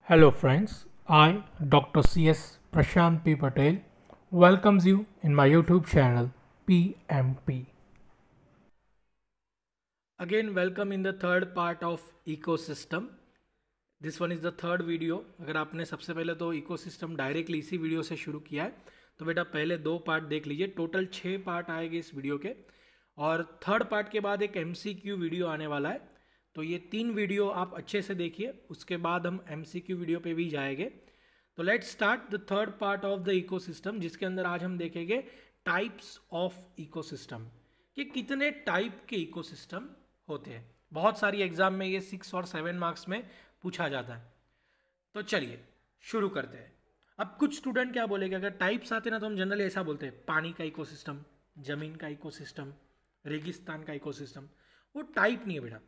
Hello friends, I, Dr. C.S. Prashant P. Patel, welcomes you in my YouTube channel PMP. Again, welcome in the third part of ecosystem. This one is the third video. अगर आपने सबसे पहले तो ecosystem directly इसी video से शुरू किया है तो बेटा पहले 2 पार्ट देख लीजिए. टोटल 6 पार्ट आएंगे इस वीडियो के और थर्ड पार्ट के बाद एक MCQ वीडियो आने वाला है. तो ये 3 वीडियो आप अच्छे से देखिए, उसके बाद हम MCQ वीडियो पे भी जाएंगे. तो let's start the third part of the ecosystem, जिसके अंदर आज हम देखेंगे टाइप्स ऑफ इकोसिस्टम, कि कितने टाइप के इकोसिस्टम होते हैं. बहुत सारी एग्जाम में ये 6 और 7 मार्क्स में पूछा जाता है. तो चलिए शुरू करते हैं. अब कुछ स्टूडेंट क्या बोलेंगे, अगर टाइप्स आते ना तो हम जनरली ऐसा बोलते हैं पानी का इकोसिस्टम, जमीन का इकोसिस्टम, रेगिस्तान का इकोसिस्टम. वो टाइप नहीं है बेटा,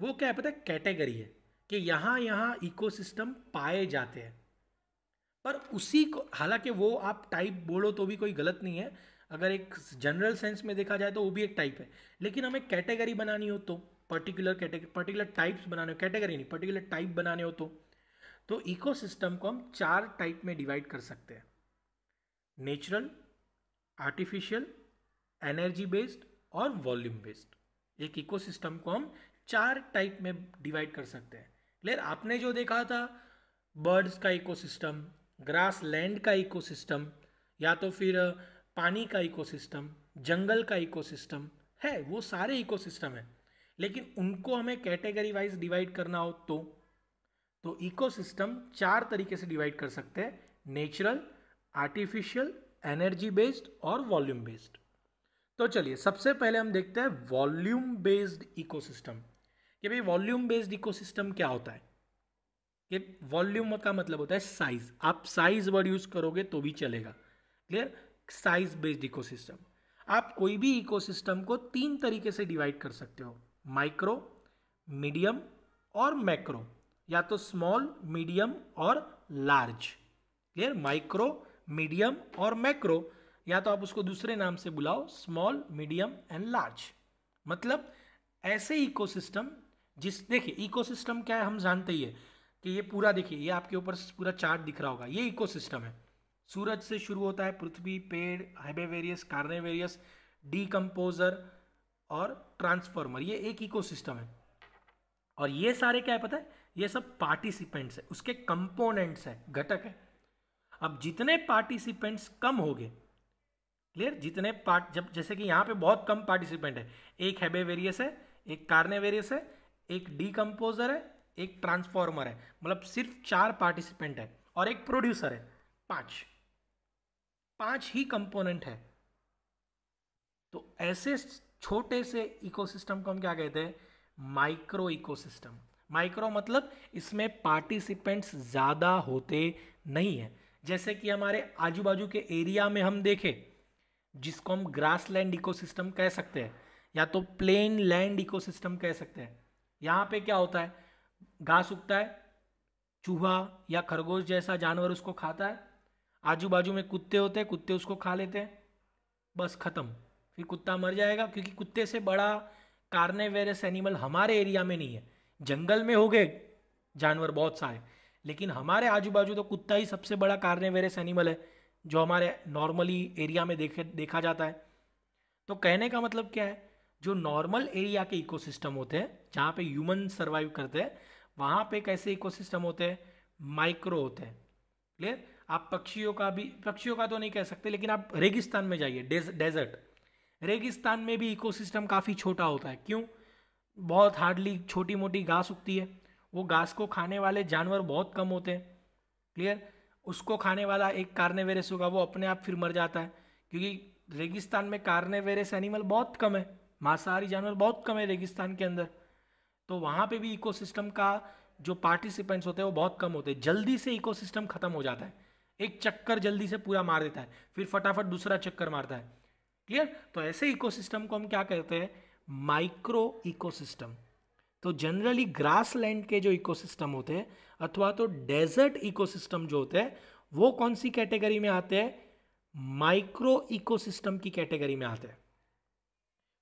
वो क्या है पता है, कैटेगरी है कि यहाँ यहाँ इकोसिस्टम पाए जाते हैं. पर उसी को, हालांकि वो आप टाइप बोलो तो भी कोई गलत नहीं है, अगर एक जनरल सेंस में देखा जाए तो वो भी एक टाइप है. लेकिन हमें कैटेगरी बनानी हो तो पर्टिकुलर टाइप्स बनाने हो, कैटेगरी नहीं पर्टिकुलर टाइप बनाने हो तो इकोसिस्टम को हम 4 टाइप में डिवाइड कर सकते हैं. नेचुरल, आर्टिफिशियल, एनर्जी बेस्ड और वॉल्यूम बेस्ड. एक इकोसिस्टम को हम 4 टाइप में डिवाइड कर सकते हैं. क्लियर? आपने जो देखा था बर्ड्स का इकोसिस्टम, ग्रास लैंड का इकोसिस्टम, या तो फिर पानी का इकोसिस्टम, जंगल का इकोसिस्टम है, वो सारे इकोसिस्टम है. लेकिन उनको हमें कैटेगरी वाइज डिवाइड करना हो तो इकोसिस्टम 4 तरीके से डिवाइड कर सकते हैं: नेचुरल, आर्टिफिशियल, एनर्जी बेस्ड और वॉल्यूम बेस्ड. तो चलिए सबसे पहले हम देखते हैं वॉल्यूम बेस्ड इकोसिस्टम. कि भाई वॉल्यूम बेस्ड इकोसिस्टम क्या होता है. कि वॉल्यूम का मतलब होता है साइज. आप साइज वर्ड यूज करोगे तो भी चलेगा. क्लियर? Size based ecosystem. आप कोई भी इकोसिस्टम को 3 तरीके से डिवाइड कर सकते हो: माइक्रो, मीडियम और मैक्रो, या तो स्मॉल, मीडियम और लार्ज. क्लियर? माइक्रो, मीडियम और मैक्रो, या तो आप उसको दूसरे नाम से बुलाओ, स्मॉल, मीडियम एंड लार्ज. मतलब ऐसे इकोसिस्टम देखिए इकोसिस्टम क्या है हम जानते ही है कि ये पूरा, देखिए ये आपके ऊपर पूरा चार्ट दिख रहा होगा, ये इकोसिस्टम है. सूरज से शुरू होता है, पृथ्वी, पेड़, हेबेवेरियस, कार्नेवेरियस, डीकम्पोजर और ट्रांसफॉर्मर, ये एक इकोसिस्टम है. और ये सारे क्या है पता है, ये सब पार्टिसिपेंट्स है, उसके कंपोनेंट्स है, घटक है. अब जितने पार्टिसिपेंट्स कम हो गए, क्लियर, जितने पार्ट, जब जैसे कि यहाँ पे बहुत कम पार्टिसिपेंट है, एक हेबेवेरियस है, एक कार्नेवेरियस है, एक डीकम्पोजर है, एक ट्रांसफॉर्मर है, मतलब सिर्फ 4 पार्टिसिपेंट है, और एक प्रोड्यूसर है, 5 ही कंपोनेंट है. तो ऐसे छोटे से इकोसिस्टम को हम क्या कहते हैं, माइक्रो इकोसिस्टम. माइक्रो मतलब इसमें पार्टिसिपेंट्स ज़्यादा होते नहीं है. जैसे कि हमारे आजू बाजू के एरिया में हम देखें, जिसको हम ग्रास लैंड इकोसिस्टम कह सकते हैं, या तो प्लेन लैंड इकोसिस्टम कह सकते हैं. यहाँ पे क्या होता है, घास उगता है, चूहा या खरगोश जैसा जानवर उसको खाता है, आजू बाजू में कुत्ते होते हैं, कुत्ते उसको खा लेते हैं, बस खत्म. फिर कुत्ता मर जाएगा, क्योंकि कुत्ते से बड़ा कार्नेवेरस एनिमल हमारे एरिया में नहीं है. जंगल में हो गए जानवर बहुत सारे, लेकिन हमारे आजू बाजू तो कुत्ता ही सबसे बड़ा कार्नेवेरस एनिमल है जो हमारे नॉर्मली एरिया में देखा जाता है. तो कहने का मतलब क्या है, जो नॉर्मल एरिया के इकोसिस्टम होते हैं जहाँ पे ह्यूमन सर्वाइव करते हैं, वहाँ पे कैसे इकोसिस्टम होते हैं, माइक्रो होते हैं. क्लियर? आप पक्षियों का तो नहीं कह सकते, लेकिन आप रेगिस्तान में जाइए, डेजर्ट, रेगिस्तान में भी इकोसिस्टम काफ़ी छोटा होता है. क्यों? बहुत हार्डली छोटी मोटी घास उगती है, वो घास को खाने वाले जानवर बहुत कम होते हैं. क्लियर? उसको खाने वाला एक कार्नेवेरस होगा, वो अपने आप फिर मर जाता है, क्योंकि रेगिस्तान में कार्नेवेरस एनिमल बहुत कम है, मांसाहारी जानवर बहुत कम है रेगिस्तान के अंदर. तो वहाँ पे भी इकोसिस्टम का जो पार्टिसिपेंट्स होते हैं वो बहुत कम होते हैं. जल्दी से इकोसिस्टम खत्म हो जाता है, एक चक्कर जल्दी से पूरा मार देता है, फिर फटाफट दूसरा चक्कर मारता है. क्लियर? तो ऐसे इकोसिस्टम को हम क्या कहते हैं, माइक्रो इकोसिस्टम. तो जनरली ग्रास लैंड के जो इकोसिस्टम होते हैं अथवा तो डेजर्ट इकोसिस्टम जो होते हैं, वो कौन सी कैटेगरी में आते हैं, माइक्रो इकोसिस्टम की कैटेगरी में आते हैं.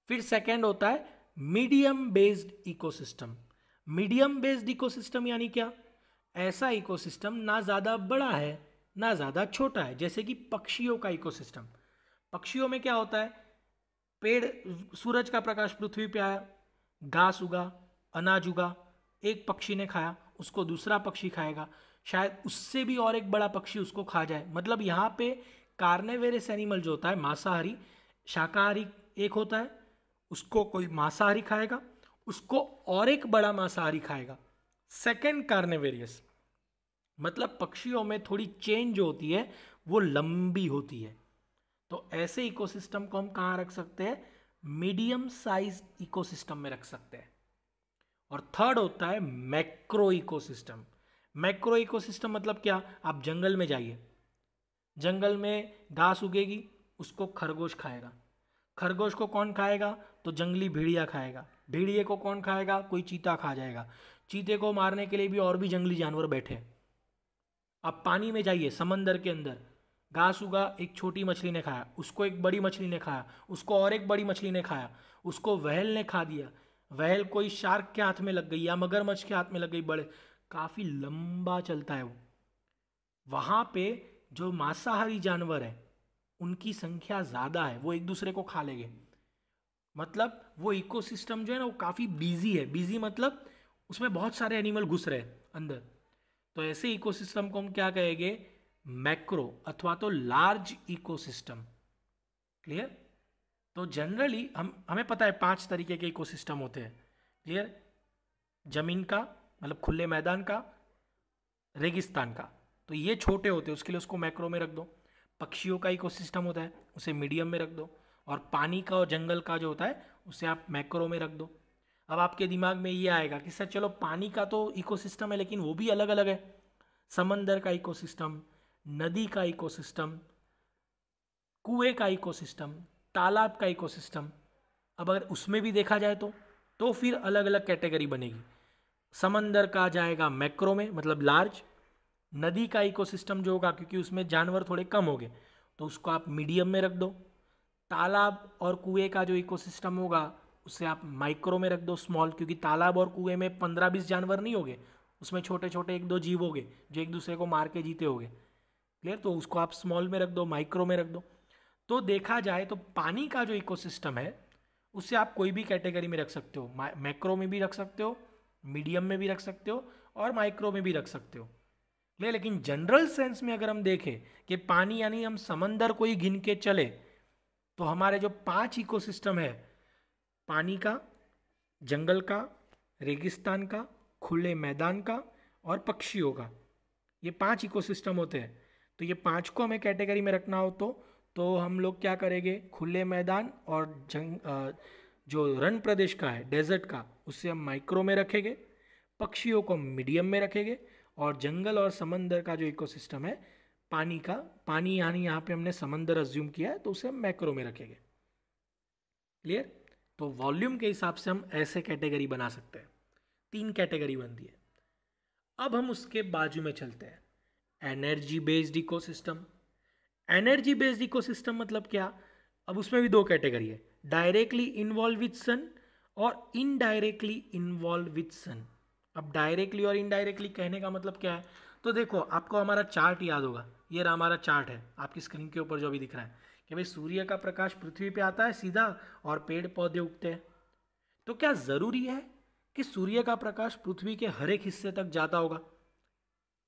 फिर सेकंड होता है medium based ecosystem. Medium based ecosystem यानी क्या, ऐसा इकोसिस्टम ना ज़्यादा बड़ा है ना ज़्यादा छोटा है। जैसे कि पक्षियों का इकोसिस्टम, पक्षियों में क्या होता है, पेड़, सूरज का प्रकाश पृथ्वी पे आया, घास उगा, अनाज उगा, एक पक्षी ने खाया, उसको दूसरा पक्षी खाएगा, शायद उससे भी और एक बड़ा पक्षी उसको खा जाए। मतलब यहाँ पे कार्निवोरस एनिमल जो होता है, मांसाहारी, शाकाहारी एक होता है, उसको कोई मांसाहारी खाएगा, उसको और एक बड़ा मांसाहारी खाएगा। सेकंड कार्निवोरस, मतलब पक्षियों में थोड़ी चेन जो होती है वो लंबी होती है। तो ऐसे इकोसिस्टम को हम कहाँ रख सकते हैं, मीडियम साइज इकोसिस्टम में रख सकते हैं। और थर्ड होता है मैक्रो इकोसिस्टम। मैक्रो इकोसिस्टम मतलब क्या, आप जंगल में जाइए, जंगल में घास उगेगी, उसको खरगोश खाएगा, खरगोश को कौन खाएगा, तो जंगली भेड़िया खाएगा, भेड़िए को कौन खाएगा, कोई चीता खा जाएगा, चीते को मारने के लिए भी और भी जंगली जानवर बैठे। अब पानी में जाइए, समंदर के अंदर घास उगा, एक छोटी मछली ने खाया, उसको एक बड़ी मछली ने खाया, उसको और एक बड़ी मछली ने खाया, उसको व्हेल ने खा दिया, व्हेल कोई शार्क के हाथ में लग गई या मगरमच्छ के हाथ में लग गई, बड़े काफ़ी लंबा चलता है वो। वहाँ पे जो मांसाहारी जानवर है उनकी संख्या ज़्यादा है, वो एक दूसरे को खा लेंगे। मतलब वो इकोसिस्टम जो है ना वो काफ़ी बिजी है, बिजी मतलब उसमें बहुत सारे एनिमल घुस रहे हैं अंदर। तो ऐसे इकोसिस्टम को हम क्या कहेंगे, मैक्रो अथवा तो लार्ज इकोसिस्टम। क्लियर। तो जनरली हमें पता है 5 तरीके के इकोसिस्टम होते हैं। क्लियर। जमीन का मतलब खुले मैदान का, रेगिस्तान का, तो ये छोटे होते हैं, उसके लिए उसको मैक्रो में रख दो। पक्षियों का इकोसिस्टम होता है, उसे मीडियम में रख दो। और पानी का और जंगल का जो होता है उसे आप मैक्रो में रख दो। अब आपके दिमाग में ये आएगा कि सर चलो पानी का तो इकोसिस्टम है लेकिन वो भी अलग अलग है, समंदर का इकोसिस्टम, नदी का इकोसिस्टम, कुएं का इकोसिस्टम, तालाब का इकोसिस्टम। अब अगर उसमें भी देखा जाए तो फिर अलग अलग कैटेगरी बनेगी। समंदर का जाएगा मैक्रो में मतलब लार्ज, नदी का इकोसिस्टम जो होगा क्योंकि उसमें जानवर थोड़े कम हो गए तो उसको आप मीडियम में रख दो। तालाब और कुएं का जो इकोसिस्टम होगा उसे आप माइक्रो में रख दो, स्मॉल, क्योंकि तालाब और कुएं में 15-20 जानवर नहीं होंगे, उसमें छोटे छोटे 1-2 जीव होंगे जो एक दूसरे को मार के जीते होंगे। क्लियर। तो उसको आप स्मॉल में रख दो, माइक्रो में रख दो। तो देखा जाए तो पानी का जो इकोसिस्टम है उसे आप कोई भी कैटेगरी में रख सकते हो, मैक्रो में भी रख सकते हो, मीडियम में भी रख सकते हो और माइक्रो में भी रख सकते हो। लेकिन जनरल सेंस में अगर हम देखें कि पानी यानी हम समंदर को ही गिन के चले तो हमारे जो 5 इकोसिस्टम है, पानी का, जंगल का, रेगिस्तान का, खुले मैदान का और पक्षियों का, ये 5 इकोसिस्टम होते हैं। तो ये 5 को हमें कैटेगरी में रखना हो तो हम लोग क्या करेंगे, खुले मैदान और जो रण प्रदेश का है, डेजर्ट का, उससे हम माइक्रो में रखेंगे, पक्षियों को मीडियम में रखेंगे और जंगल और समंदर का जो इकोसिस्टम है, पानी का, पानी यानी यहाँ पे हमने समंदर अज्यूम किया है तो उसे हम मैक्रो में रखेंगे। क्लियर। तो वॉल्यूम के हिसाब से हम ऐसे कैटेगरी बना सकते हैं, 3 कैटेगरी बनती है। अब हम उसके बाजू में चलते हैं, energy based ecosystem. Energy based ecosystem मतलब क्या, अब उसमें भी 2 कैटेगरी है, डायरेक्टली इन्वॉल्व विद सन और इनडायरेक्टली इन्वॉल्व विद सन। अब डायरेक्टली और इनडायरेक्टली कहने का मतलब क्या है, तो देखो आपको हमारा चार्ट याद होगा, ये रहा हमारा चार्ट है आपकी स्क्रीन के ऊपर जो भी दिख रहा है कि भाई सूर्य का प्रकाश पृथ्वी पे आता है सीधा और पेड़ पौधे उगते हैं। तो क्या ज़रूरी है कि सूर्य का प्रकाश पृथ्वी के हर एक हिस्से तक जाता होगा,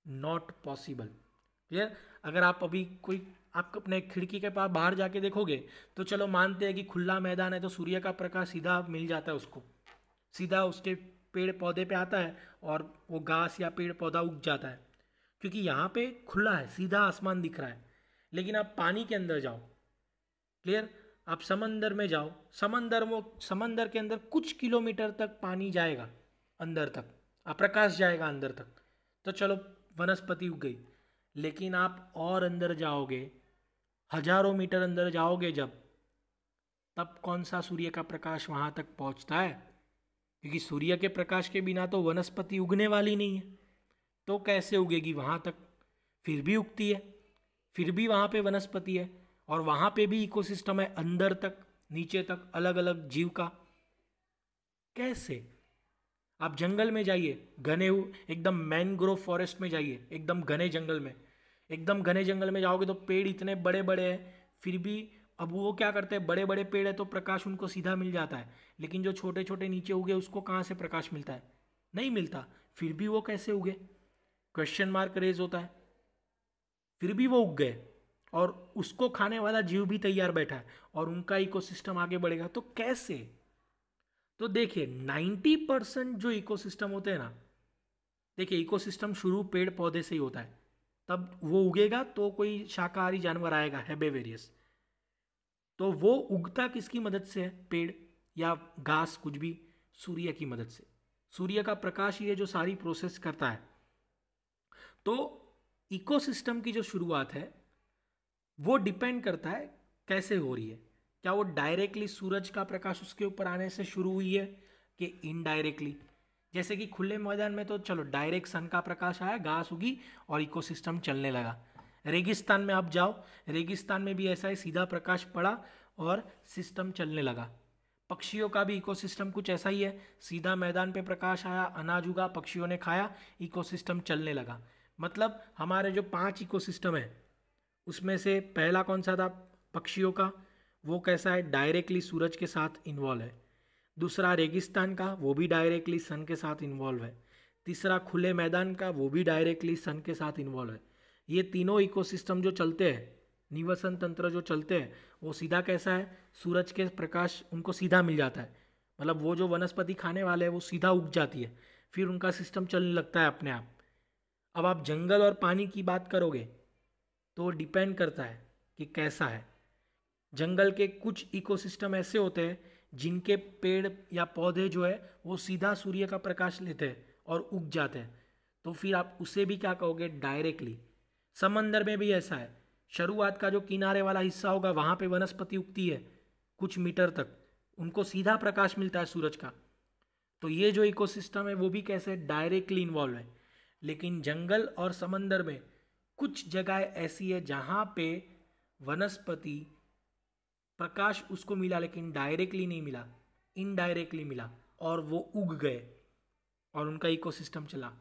नॉट पॉसिबल। क्लियर। अगर आप अभी कोई आप अपने खिड़की के पास बाहर जाके देखोगे तो चलो मानते हैं कि खुला मैदान है तो सूर्य का प्रकाश सीधा मिल जाता है, उसको सीधा उसके पेड़ पौधे पे आता है और वो घास या पेड़ पौधा उग जाता है क्योंकि यहाँ पे खुला है, सीधा आसमान दिख रहा है। लेकिन आप पानी के अंदर जाओ, क्लियर, आप समंदर में जाओ, समंदर के अंदर कुछ किलोमीटर तक पानी जाएगा अंदर तक, प्रकाश जाएगा अंदर तक, तो चलो वनस्पति उग गई। लेकिन आप और अंदर जाओगे, हजारों मीटर अंदर जाओगे जब, तब कौन सा सूर्य का प्रकाश वहाँ तक पहुँचता है, क्योंकि सूर्य के प्रकाश के बिना तो वनस्पति उगने वाली नहीं है। तो कैसे उगेगी वहाँ तक, फिर भी उगती है, फिर भी वहाँ पे वनस्पति है और वहाँ पे भी इकोसिस्टम है अंदर तक नीचे तक अलग अलग जीव का। कैसे, आप जंगल में जाइए, एकदम मैनग्रोव फॉरेस्ट में जाइए, एकदम घने जंगल में, एकदम घने जंगल में जाओगे तो पेड़ इतने बड़े बड़े हैं, फिर भी अब वो क्या करते हैं, बड़े बड़े पेड़ है तो प्रकाश उनको सीधा मिल जाता है, लेकिन जो छोटे छोटे नीचे उगे उसको कहाँ से प्रकाश मिलता है? नहीं मिलता। फिर भी वो कैसे उगे? क्वेश्चन मार्क रेज होता है। फिर भी वो उग गए और उसको खाने वाला जीव भी तैयार बैठा है और उनका इकोसिस्टम आगे बढ़ेगा, तो कैसे? तो देखिए 90% जो इकोसिस्टम होते हैं ना, देखिए इकोसिस्टम शुरू पेड़ पौधे से ही होता है, तब वो उगेगा तो कोई शाकाहारी जानवर आएगा, हेबेवेरियस। तो वो उगता किसकी मदद से है? पेड़ या घास, कुछ भी, सूर्य की मदद से। सूर्य का प्रकाश ही है जो सारी प्रोसेस करता है। तो इकोसिस्टम की जो शुरुआत है वो डिपेंड करता है कैसे हो रही है। क्या वो डायरेक्टली सूरज का प्रकाश उसके ऊपर आने से शुरू हुई है कि इनडायरेक्टली? जैसे कि खुले मैदान में तो चलो डायरेक्ट सन का प्रकाश आया, घास उगी और इकोसिस्टम चलने लगा। रेगिस्तान में आप जाओ, रेगिस्तान में भी ऐसा है, सीधा प्रकाश पड़ा और सिस्टम चलने लगा। पक्षियों का भी इकोसिस्टम कुछ ऐसा ही है, सीधा मैदान पे प्रकाश आया, अनाज उगा, पक्षियों ने खाया, इकोसिस्टम चलने लगा। मतलब हमारे जो 5 इकोसिस्टम है उसमें से पहला कौन सा था? पक्षियों का, वो कैसा है? डायरेक्टली सूरज के साथ इन्वॉल्व है। दूसरा रेगिस्तान का, वो भी डायरेक्टली सन के साथ इन्वॉल्व है। तीसरा खुले मैदान का, वो भी डायरेक्टली सन के साथ इन्वॉल्व है। ये तीनों इकोसिस्टम जो चलते हैं, निवसन तंत्र जो चलते हैं, वो सीधा कैसा है? सूरज के प्रकाश उनको सीधा मिल जाता है। मतलब वो जो वनस्पति खाने वाले हैं वो सीधा उग जाती है, फिर उनका सिस्टम चलने लगता है अपने आप। अब आप जंगल और पानी की बात करोगे तो डिपेंड करता है कि कैसा है। जंगल के कुछ इकोसिस्टम ऐसे होते हैं जिनके पेड़ या पौधे जो है वो सीधा सूर्य का प्रकाश लेते हैं और उग जाते हैं, तो फिर आप उसे भी क्या कहोगे? डायरेक्टली। समंदर में भी ऐसा है, शुरुआत का जो किनारे वाला हिस्सा होगा वहाँ पे वनस्पति उगती है कुछ मीटर तक, उनको सीधा प्रकाश मिलता है सूरज का। तो ये जो इकोसिस्टम है वो भी कैसे? डायरेक्टली इन्वॉल्व है। लेकिन जंगल और समंदर में कुछ जगह ऐसी है जहाँ पे वनस्पति प्रकाश उसको मिला लेकिन डायरेक्टली नहीं मिला, इनडायरेक्टली मिला और वो उग गए और उनका इकोसिस्टम चला।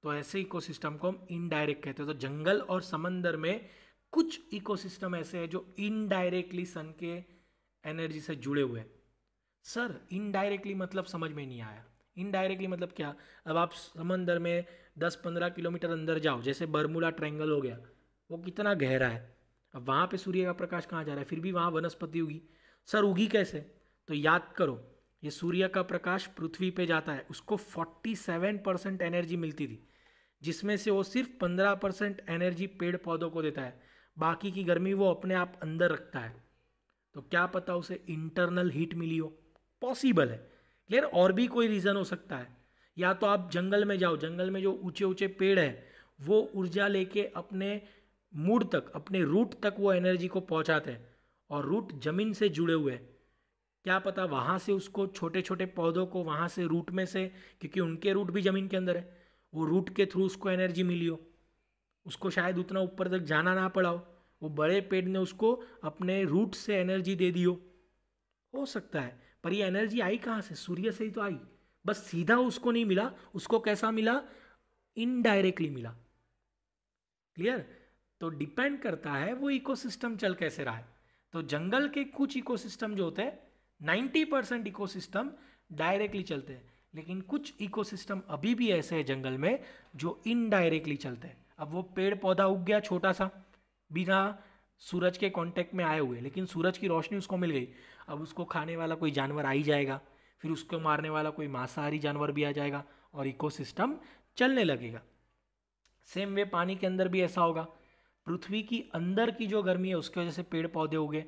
तो ऐसे इकोसिस्टम को हम इनडायरेक्ट कहते हैं। तो जंगल और समंदर में कुछ इकोसिस्टम ऐसे हैं जो इनडायरेक्टली सन के एनर्जी से जुड़े हुए हैं। सर इनडायरेक्टली मतलब समझ में नहीं आया। इनडायरेक्टली मतलब क्या? अब आप समंदर में 10-15 किलोमीटर अंदर जाओ, जैसे बर्मुडा ट्रायंगल हो गया, वो कितना गहरा है, अब वहाँ पे सूर्य का प्रकाश कहाँ जा रहा है, फिर भी वहाँ वनस्पति उगी। सर उगी कैसे? तो याद करो, ये सूर्य का प्रकाश पृथ्वी पे जाता है, उसको 47% एनर्जी मिलती थी, जिसमें से वो सिर्फ 15% एनर्जी पेड़ पौधों को देता है, बाकी की गर्मी वो अपने आप अंदर रखता है। तो क्या पता उसे इंटरनल हीट मिली हो, पॉसिबल है। क्लियर? और भी कोई रीज़न हो सकता है। या तो आप जंगल में जाओ, जंगल में जो ऊंचे ऊंचे पेड़ है वो ऊर्जा लेके अपने मूड तक, अपने रूट तक वो एनर्जी को पहुंचाते हैं, और रूट जमीन से जुड़े हुए हैं, क्या पता वहाँ से उसको छोटे छोटे पौधों को वहाँ से रूट में से, क्योंकि उनके रूट भी जमीन के अंदर है, वो रूट के थ्रू उसको एनर्जी मिली हो, उसको शायद उतना ऊपर तक जाना ना पड़ा हो, वो बड़े पेड़ ने उसको अपने रूट से एनर्जी दे दी हो सकता है। पर ये एनर्जी आई कहाँ से? सूर्य से ही तो आई, बस सीधा उसको नहीं मिला, उसको कैसा मिला? इनडायरेक्टली मिला। क्लियर? तो डिपेंड करता है वो इकोसिस्टम चल कैसे रहा है। तो जंगल के कुछ इकोसिस्टम जो होते हैं, 90% इकोसिस्टम डायरेक्टली चलते हैं, लेकिन कुछ इकोसिस्टम अभी भी ऐसे हैं जंगल में जो इनडायरेक्टली चलते हैं। अब वो पेड़ पौधा उग गया छोटा सा, बिना सूरज के कांटेक्ट में आए हुए, लेकिन सूरज की रोशनी उसको मिल गई, अब उसको खाने वाला कोई जानवर आ ही जाएगा, फिर उसको मारने वाला कोई मांसाहारी जानवर भी आ जाएगा और इकोसिस्टम चलने लगेगा। सेम वे पानी के अंदर भी ऐसा होगा, पृथ्वी की अंदर की जो गर्मी है उसकी वजह से पेड़ पौधे उगे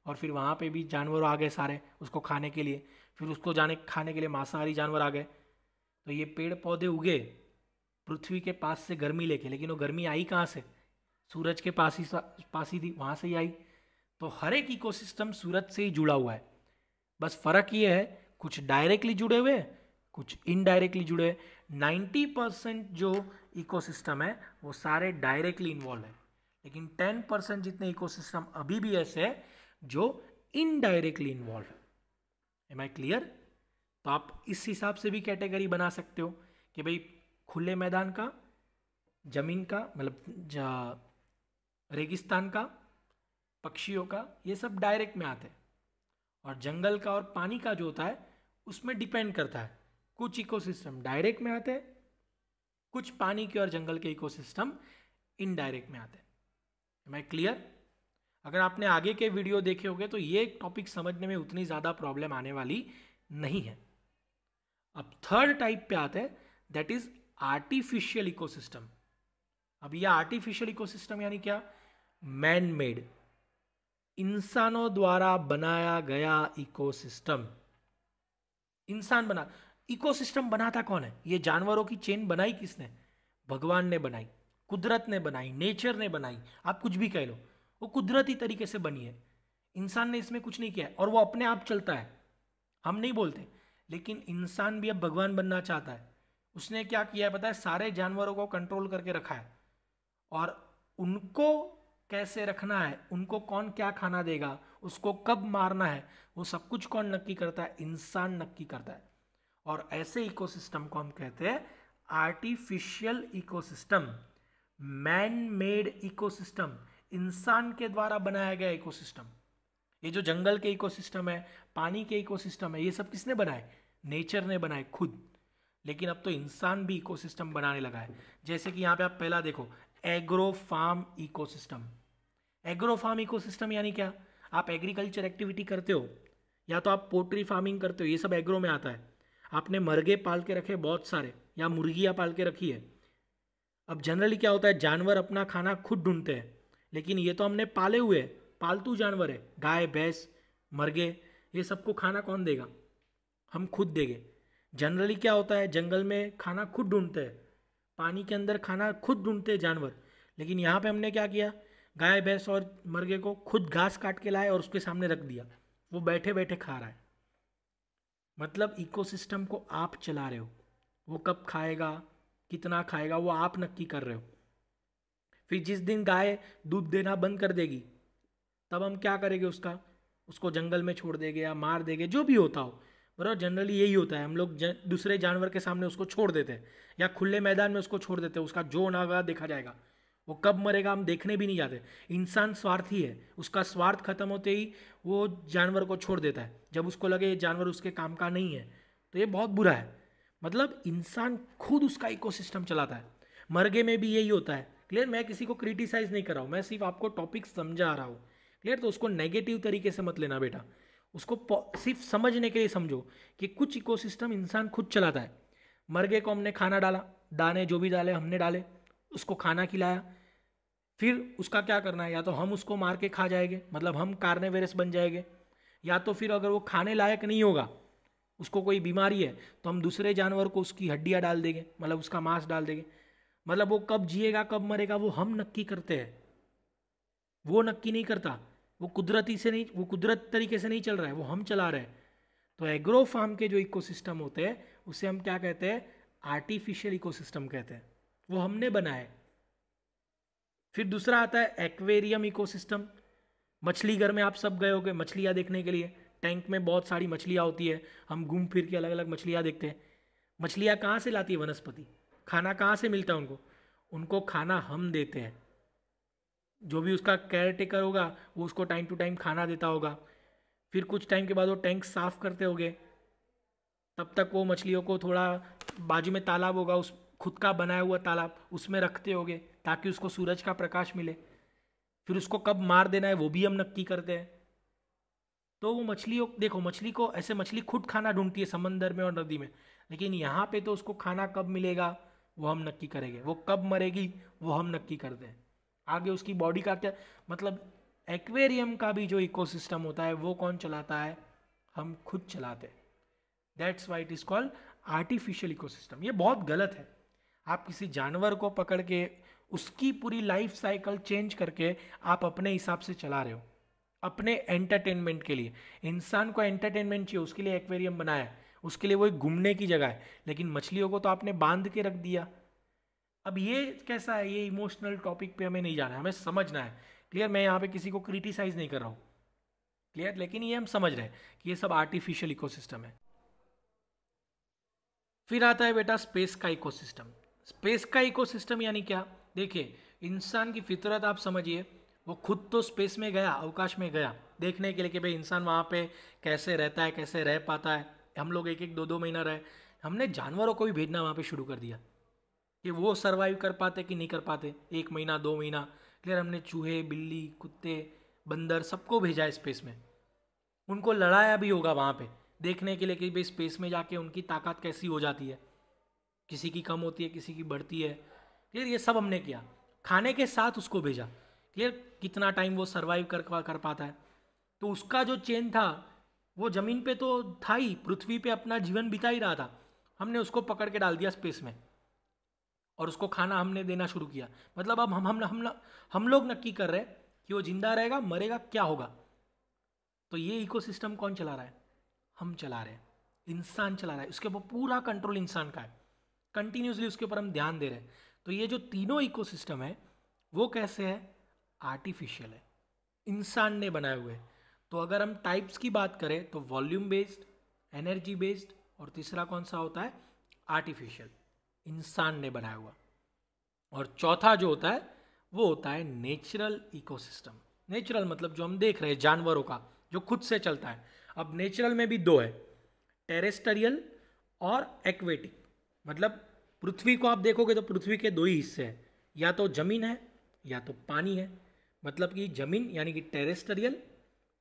और फिर वहाँ पे भी जानवर आ गए सारे उसको खाने के लिए, फिर उसको खाने के लिए मांसाहारी जानवर आ गए। तो ये पेड़ पौधे उगे पृथ्वी के पास से गर्मी लेके, लेकिन वो गर्मी आई कहाँ से? सूरज के पास ही थी, वहाँ से ही आई। तो हर एक इकोसिस्टम सूरज से ही जुड़ा हुआ है, बस फर्क ये है कुछ डायरेक्टली जुड़े हुए हैं, कुछ इनडायरेक्टली जुड़े हैं। 90% जो इकोसिस्टम है वो सारे डायरेक्टली इन्वॉल्व है, लेकिन 10% जितने इकोसिस्टम अभी भी ऐसे हैं जो इनडायरेक्टली इन्वॉल्व है। Am I clear? तो आप इस हिसाब से भी कैटेगरी बना सकते हो कि भाई खुले मैदान का, जमीन का मतलब रेगिस्तान का, पक्षियों का, ये सब डायरेक्ट में आते हैं। और जंगल का और पानी का जो होता है उसमें डिपेंड करता है, कुछ इकोसिस्टम डायरेक्ट में आते हैं, कुछ पानी के और जंगल के इकोसिस्टम इनडायरेक्ट में आते हैं। Am I clear? अगर आपने आगे के वीडियो देखे होंगे तो ये टॉपिक समझने में उतनी ज़्यादा प्रॉब्लम आने वाली नहीं है। अब थर्ड टाइप पे आते हैं, दैट इज आर्टिफिशियल इकोसिस्टम। अब ये आर्टिफिशियल इकोसिस्टम यानी क्या? मैन मेड, इंसानों द्वारा बनाया गया इकोसिस्टम। इंसान बना, इकोसिस्टम बनाता कौन है? ये जानवरों की चेन बनाई किसने? भगवान ने बनाई, कुदरत ने बनाई, नेचर ने बनाई, आप कुछ भी कह लो, वो कुदरती तरीके से बनी है। इंसान ने इसमें कुछ नहीं किया है और वो अपने आप चलता है, हम नहीं बोलते। लेकिन इंसान भी अब भगवान बनना चाहता है। उसने क्या किया है पता है? सारे जानवरों को कंट्रोल करके रखा है, और उनको कैसे रखना है, उनको कौन क्या खाना देगा, उसको कब मारना है, वो सब कुछ कौन नक्की करता है? इंसान नक्की करता है। और ऐसे इकोसिस्टम को हम कहते हैं artificial ecosystem, man made ecosystem, इंसान के द्वारा बनाया गया इकोसिस्टम। ये जो जंगल के इकोसिस्टम है, पानी के इकोसिस्टम है, ये सब किसने बनाए? नेचर ने बनाए खुद। लेकिन अब तो इंसान भी इकोसिस्टम बनाने लगा है। जैसे कि यहाँ पे आप पहला देखो, agro farm ecosystem. Agro farm ecosystem यानी क्या? आप एग्रीकल्चर एक्टिविटी करते हो या तो आप पोल्ट्री फार्मिंग करते हो, ये सब एग्रो में आता है। आपने मुर्गे पाल के रखे बहुत सारे, या मुर्गियाँ पाल के रखी है। अब जनरली क्या होता है, जानवर अपना खाना खुद ढूंढते हैं, लेकिन ये तो हमने पाले हुए हैं, पालतू जानवर है, गाय भैंस मुर्गे, ये सबको खाना कौन देगा? हम खुद देंगे। जनरली क्या होता है, जंगल में खाना खुद ढूंढते हैं, पानी के अंदर खाना खुद ढूंढते हैं जानवर। लेकिन यहाँ पे हमने क्या किया, गाय भैंस और मुर्गे को खुद घास काट के लाए और उसके सामने रख दिया, वो बैठे बैठे खा रहा है। मतलब इकोसिस्टम को आप चला रहे हो, वो कब खाएगा, कितना खाएगा, वो आप नक्की कर रहे हो। फिर जिस दिन गाय दूध देना बंद कर देगी, तब हम क्या करेंगे? उसको जंगल में छोड़ देंगे या मार देंगे, जो भी होता हो। बराबर, जनरली यही होता है, हम लोग दूसरे जानवर के सामने उसको छोड़ देते हैं या खुले मैदान में उसको छोड़ देते हैं। उसका जो होगा देखा जाएगा, वो कब मरेगा हम देखने भी नहीं जाते। इंसान स्वार्थी है, उसका स्वार्थ खत्म होते ही वो जानवर को छोड़ देता है, जब उसको लगे ये जानवर उसके काम का नहीं है। तो ये बहुत बुरा है। मतलब इंसान खुद उसका इकोसिस्टम चलाता है। मर्गे में भी यही होता है। क्लियर? मैं किसी को क्रिटिसाइज नहीं कर रहा हूँ, मैं सिर्फ आपको टॉपिक समझा रहा हूँ। क्लियर? तो उसको नेगेटिव तरीके से मत लेना बेटा, उसको सिर्फ समझने के लिए समझो कि कुछ इकोसिस्टम इंसान खुद चलाता है। मर्गे को हमने खाना डाला, दाने जो भी डाले हमने डाले, उसको खाना खिलाया, फिर उसका क्या करना है? या तो हम उसको मार के खा जाएंगे, मतलब हम कार्निवोरस बन जाएंगे, या तो फिर अगर वो खाने लायक नहीं होगा, उसको कोई बीमारी है, तो हम दूसरे जानवर को उसकी हड्डियाँ डाल देंगे, मतलब उसका मांस डाल देंगे। मतलब वो कब जिएगा कब मरेगा वो हम नक्की करते हैं, वो नक्की नहीं करता। वो कुदरती से नहीं, वो कुदरत तरीके से नहीं चल रहा है, वो हम चला रहे हैं। तो एग्रो फार्म के जो इकोसिस्टम होते हैं उसे हम क्या कहते हैं? आर्टिफिशियल इकोसिस्टम कहते हैं, वो हमने बनाए। फिर दूसरा आता है एक्वेरियम इकोसिस्टम। मछली घर में आप सब गए होगे मछलियाँ देखने के लिए, टैंक में बहुत सारी मछलियाँ होती है, हम घूम फिर के अलग अलग मछलियाँ देखते हैं। मछलियाँ कहाँ से लाती है? वनस्पति। खाना कहाँ से मिलता है उनको? उनको खाना हम देते हैं। जो भी उसका केयर टेकर होगा वो उसको टाइम टू टाइम खाना देता होगा। फिर कुछ टाइम के बाद वो टैंक साफ करते होंगे, तब तक वो मछलियों को थोड़ा, बाजू में तालाब होगा, उस खुद का बनाया हुआ तालाब, उसमें रखते होंगे ताकि उसको सूरज का प्रकाश मिले। फिर उसको कब मार देना है वो भी हम नक्की करते हैं। तो वो मछलियों, देखो मछली को ऐसे, मछली खुद खाना ढूंढती है समंदर में और नदी में, लेकिन यहाँ पे तो उसको खाना कब मिलेगा वो हम नक्की करेंगे, वो कब मरेगी वो हम नक्की करते हैं। आगे उसकी बॉडी का क्या, मतलब एक्वेरियम का भी जो इकोसिस्टम होता है वो कौन चलाता है? हम खुद चलाते हैं। That's why it is called artificial ecosystem. ये बहुत गलत है। आप किसी जानवर को पकड़ के उसकी पूरी लाइफ साइकिल चेंज करके आप अपने हिसाब से चला रहे हो, अपने एंटरटेनमेंट के लिए। इंसान को एंटरटेनमेंट चाहिए, उसके लिए एक्वेरियम बनाया है, उसके लिए वो एक घूमने की जगह है, लेकिन मछलियों को तो आपने बांध के रख दिया। अब ये कैसा है? ये इमोशनल टॉपिक पे हमें नहीं जाना है, हमें समझना है। क्लियर? मैं यहाँ पे किसी को क्रिटिसाइज नहीं कर रहा हूँ, क्लियर? लेकिन ये हम समझ रहे हैं कि ये सब आर्टिफिशियल इकोसिस्टम है। फिर आता है बेटा स्पेस का इकोसिस्टम। स्पेस का इकोसिस्टम यानी क्या? देखिए, इंसान की फितरत आप समझिए, वो खुद तो स्पेस में गया, अवकाश में गया देखने के लिए कि भाई इंसान वहाँ पे कैसे रहता है, कैसे रह पाता है। हम लोग एक एक दो दो महीना रहे, हमने जानवरों को भी भेजना वहाँ पे शुरू कर दिया कि वो सरवाइव कर पाते कि नहीं कर पाते, 1 महीना 2 महीना। क्लियर? हमने चूहे, बिल्ली, कुत्ते, बंदर सबको भेजा है स्पेस में। उनको लड़ाया भी होगा वहाँ पे देखने के लिए कि भाई स्पेस में जाके उनकी ताकत कैसी हो जाती है, किसी की कम होती है, किसी की बढ़ती है। क्लियर? ये सब हमने किया, खाने के साथ उसको भेजा। क्लियर? कितना टाइम वो सरवाइव कर पाता है। तो उसका जो चेन था वो ज़मीन पे तो था ही, पृथ्वी पे अपना जीवन बिता ही रहा था। हमने उसको पकड़ के डाल दिया स्पेस में और उसको खाना हमने देना शुरू किया। मतलब अब हम लोग नक्की कर रहे हैं कि वो जिंदा रहेगा, मरेगा, क्या होगा। तो ये इकोसिस्टम कौन चला रहा है? हम चला रहे हैं, इंसान चला रहा है। उसके ऊपर पूरा कंट्रोल इंसान का है, कंटिन्यूसली उसके ऊपर हम ध्यान दे रहे हैं। तो ये जो तीनों इकोसिस्टम है वो कैसे है? आर्टिफिशियल है, इंसान ने बनाए हुए। तो अगर हम टाइप्स की बात करें तो वॉल्यूम बेस्ड, एनर्जी बेस्ड, और तीसरा कौन सा होता है? आर्टिफिशियल, इंसान ने बनाया हुआ। और चौथा जो होता है वो होता है नेचुरल इकोसिस्टम। नेचुरल मतलब जो हम देख रहे हैं जानवरों का, जो खुद से चलता है। अब नेचुरल में भी दो है, टेरेस्ट्रियल और एक्वेटिक। मतलब पृथ्वी को आप देखोगे तो पृथ्वी के दो ही हिस्से हैं, या तो जमीन है या तो पानी है। मतलब कि जमीन यानी कि टेरेस्ट्रियल,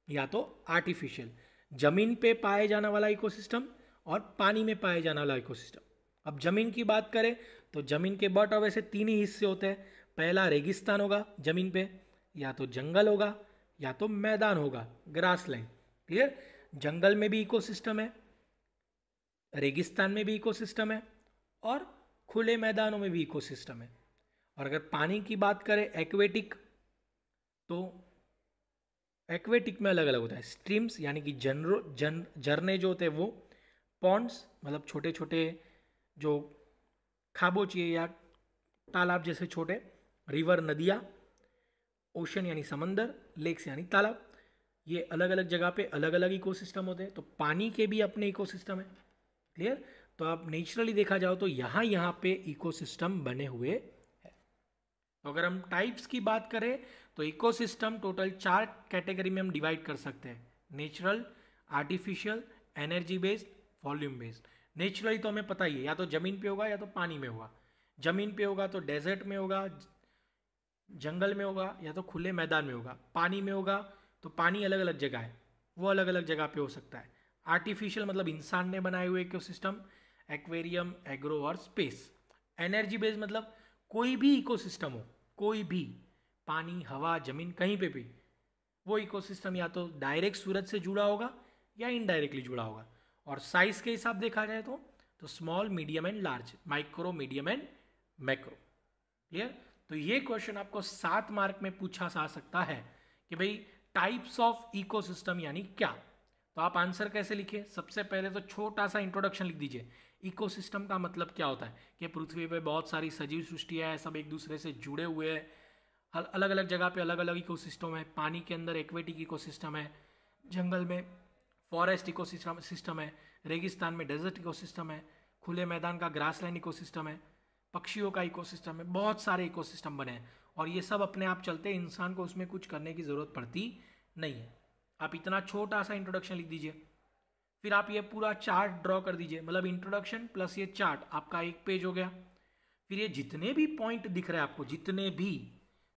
या तो आर्टिफिशियल। जमीन पे पाए जाने वाला इकोसिस्टम और पानी में पाए जाने वाला इकोसिस्टम। अब जमीन की बात करें तो जमीन के बॉटम वैसे तीन ही हिस्से होते हैं। पहला रेगिस्तान होगा जमीन पे, या तो जंगल होगा या तो मैदान होगा, ग्रास लैंड। क्लियर? जंगल में भी इकोसिस्टम है, रेगिस्तान में भी इकोसिस्टम है, और खुले मैदानों में भी इकोसिस्टम है। और अगर पानी की बात करें एक्वेटिक, तो एक्वेटिक में अलग अलग होता है। स्ट्रीम्स यानी कि झरने जो होते हैं वो, पॉन्ड्स मतलब छोटे छोटे जो खाबोचिए या तालाब जैसे छोटे, रिवर नदियाँ, ओशन यानी समंदर, लेक्स यानी तालाब। ये अलग अलग जगह पे अलग अलग इकोसिस्टम होते हैं। तो पानी के भी अपने इकोसिस्टम है। क्लियर? तो आप नेचुरली देखा जाओ तो यहाँ पे इकोसिस्टम बने हुए हैं। तो अगर हम टाइप्स की बात करें तो इकोसिस्टम टोटल 4 कैटेगरी में हम डिवाइड कर सकते हैं: natural, artificial, energy based, volume based. Naturally तो हमें पता ही है, या तो जमीन पे होगा या तो पानी में होगा। जमीन पे होगा तो डेजर्ट में होगा, जंगल में होगा, या तो खुले मैदान में होगा। पानी में होगा तो पानी अलग अलग जगह है, वो अलग अलग जगह पे हो सकता है। आर्टिफिशियल मतलब इंसान ने बनाए हुए इकोसिस्टम, एक्वेरियम, एग्रो और स्पेस। एनर्जी बेस्ड मतलब कोई भी इकोसिस्टम हो, कोई भी, पानी, हवा, जमीन, कहीं पे भी, वो इकोसिस्टम या तो डायरेक्ट सूरज से जुड़ा होगा या इनडायरेक्टली जुड़ा होगा। और साइज के हिसाब देखा जाए तो small, medium and large, micro, medium and macro. Clear? तो ये क्वेश्चन आपको 7 मार्क में पूछा जा सकता है कि भाई टाइप्स ऑफ इकोसिस्टम यानी क्या। तो आप आंसर कैसे लिखे? सबसे पहले तो छोटा सा इंट्रोडक्शन लिख दीजिए। इकोसिस्टम का मतलब क्या होता है कि पृथ्वी पे बहुत सारी सजीव सृष्टियाँ हैं, सब एक दूसरे से जुड़े हुए हैं, अलग अलग जगह पे अलग अलग इकोसिस्टम है। पानी के अंदर एक्वेटिक इकोसिस्टम है, जंगल में फॉरेस्ट इकोसिस्टम है, रेगिस्तान में डेजर्ट इकोसिस्टम है, खुले मैदान का ग्रासलैंड इकोसिस्टम है, पक्षियों का इकोसिस्टम है। बहुत सारे इकोसिस्टम बने हैं और ये सब अपने आप चलते हैं, इंसान को उसमें कुछ करने की ज़रूरत पड़ती नहीं है। आप इतना छोटा सा इंट्रोडक्शन लिख दीजिए, फिर आप ये पूरा चार्ट ड्रॉ कर दीजिए। मतलब इंट्रोडक्शन प्लस ये चार्ट आपका एक पेज हो गया। फिर ये जितने भी पॉइंट दिख रहे हैं आपको, जितने भी,